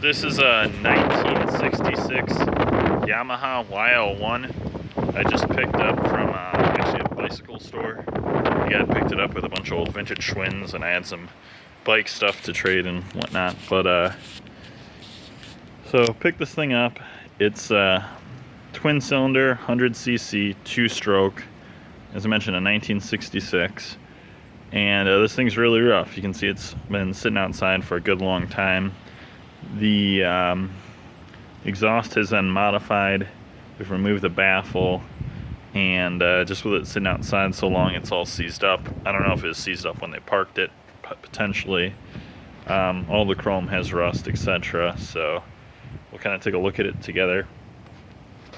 This is a 1966 Yamaha YL1 I just picked up from actually a bicycle store. The guy picked it up with a bunch of old vintage Schwinn's, and I had some bike stuff to trade and whatnot. But so picked this thing up. It's twin cylinder, 100cc, 2-stroke. As I mentioned, a 1966. And this thing's really rough. You can see it's been sitting outside for a good long time. The exhaust has been modified. We've removed the baffle, and just with it sitting outside so long, it's all seized up. I don't know if it was seized up when they parked it, potentially. All the chrome has rust, etc. So we'll kind of take a look at it together.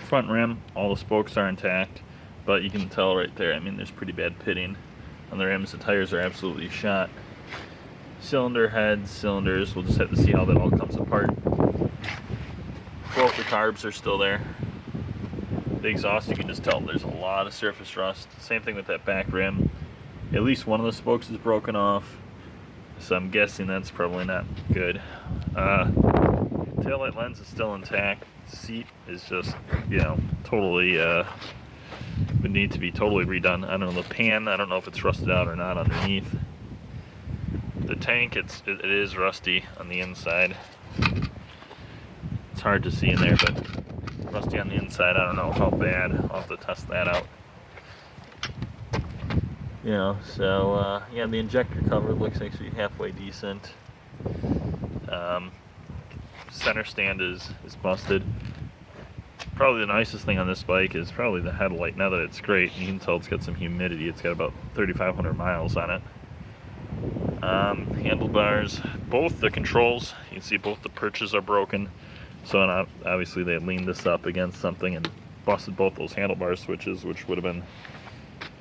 Front rim, all the spokes are intact, but you can tell right there, I mean, there's pretty bad pitting on the rims. The tires are absolutely shot. Cylinder heads, cylinders, we'll just have to see how that all comes apart. Both the carbs are still there. The exhaust, you can just tell there's a lot of surface rust. Same thing with that back rim. At least one of the spokes is broken off, so I'm guessing that's probably not good. Taillight lens is still intact. Seat is just, you know, totally would need to be totally redone. I don't know, the pan, I don't know if it's rusted out or not underneath. The tank, it is rusty on the inside. It's hard to see in there, but rusty on the inside. I don't know how bad. I'll have to test that out. You know, so yeah, the injector cover looks actually halfway decent. Center stand is busted. Probably the nicest thing on this bike is probably the headlight. Now that it's great, you can tell it's got some humidity. It's got about 3,500 miles on it. Handlebars, both the controls, you can see both the perches are broken. So obviously they leaned this up against something and busted both those handlebar switches, which would have been,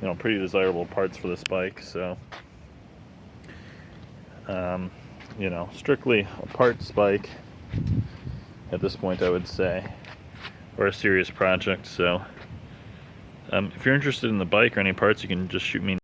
you know, pretty desirable parts for this bike. So, you know, strictly a parts bike at this point, I would say, or a serious project. So if you're interested in the bike or any parts, you can just shoot me